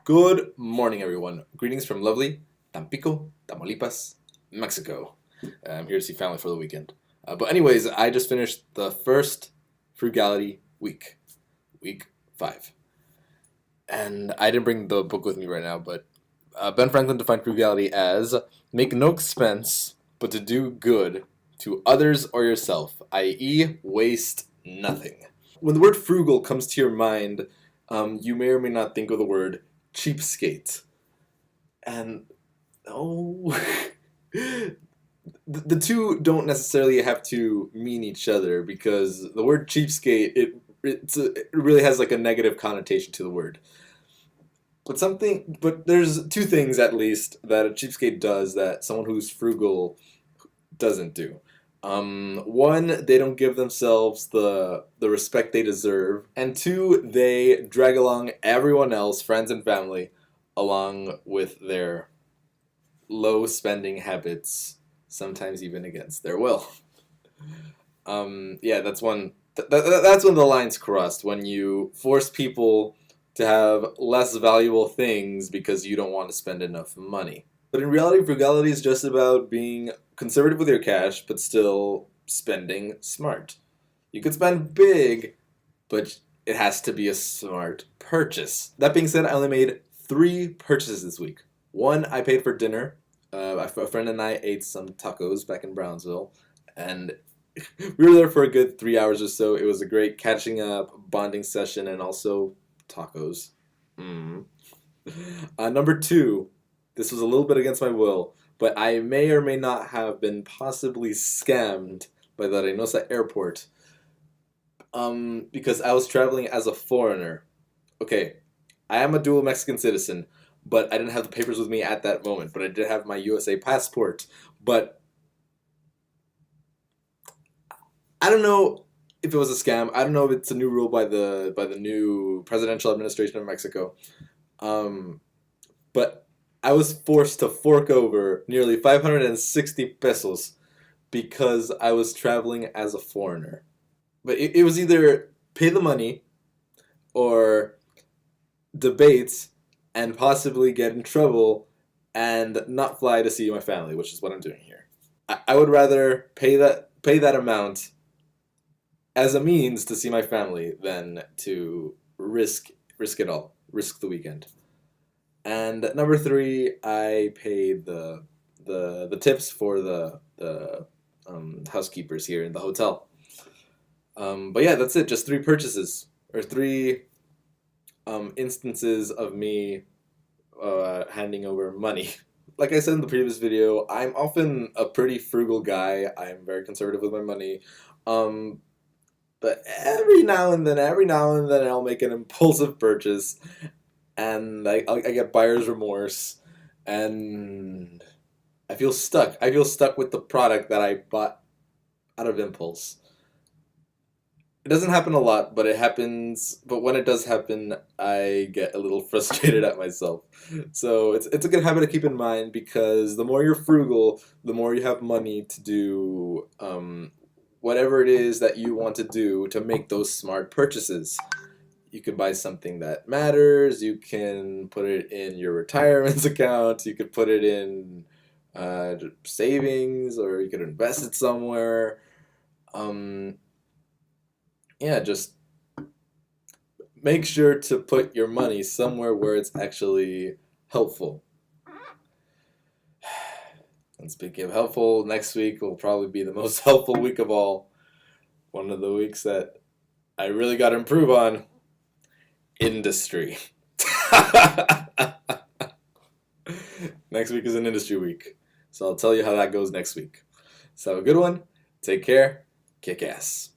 Good morning, everyone. Greetings from lovely Tampico, Tamaulipas, Mexico. I'm here to see family for the weekend. But anyways, I just finished the first Frugality week 5. And I didn't bring the book with me right now, but Ben Franklin defined frugality as make no expense, but to do good to others or yourself, i.e., waste nothing. When the word frugal comes to your mind, you may or may not think of the word cheapskate. And the two don't necessarily have to mean each other because the word cheapskate it really has like a negative connotation to the word. But there's two things at least that a cheapskate does that someone who's frugal doesn't do. One, they don't give themselves the respect they deserve, and two, they drag along everyone else, friends and family, along with their low spending habits, sometimes even against their will. Yeah, that's one. That's when the line's crossed, when you force people to have less valuable things because you don't want to spend enough money. But in reality, frugality is just about being conservative with your cash, but still spending smart. You could spend big, but it has to be a smart purchase. That being said, I only made 3 purchases this week. One, I paid for dinner. A friend and I ate some tacos back in Brownsville, and we were there for a good 3 hours or so. It was a great catching up, bonding session, and also tacos. Number 2, this was a little bit against my will, but I may or may not have been possibly scammed by the Reynosa airport because I was traveling as a foreigner. Okay, I am a dual Mexican citizen, but I didn't have the papers with me at that moment, but I did have my USA passport. But I don't know if it was a scam. I don't know if it's a new rule by the new presidential administration of Mexico. But I was forced to fork over nearly 560 pesos because I was traveling as a foreigner. But it was either pay the money or debate and possibly get in trouble and not fly to see my family, which is what I'm doing here. I would rather pay that amount as a means to see my family than to risk it all, risk the weekend. And number 3, I paid the tips for the housekeepers here in the hotel. But yeah, that's it. Just 3 purchases or 3 instances of me handing over money. Like I said in the previous video, I'm often a pretty frugal guy. I'm very conservative with my money. But every now and then, I'll make an impulsive purchase, and I get buyer's remorse, and I feel stuck. I feel stuck with the product that I bought out of impulse. It doesn't happen a lot, but it happens. But when it does happen, I get a little frustrated at myself. So it's a good habit to keep in mind because the more you're frugal, the more you have money to do whatever it is that you want to do to make those smart purchases. You can buy something that matters. You can put it in your retirement account. You could put it in savings, or you could invest it somewhere. Yeah, just make sure to put your money somewhere where it's actually helpful. And speaking of helpful, next week will probably be the most helpful week of all. One of the weeks that I really got to improve on. Industry. Next week is an industry week. So I'll tell you how that goes next week. So have a good one. Take care. Kick ass.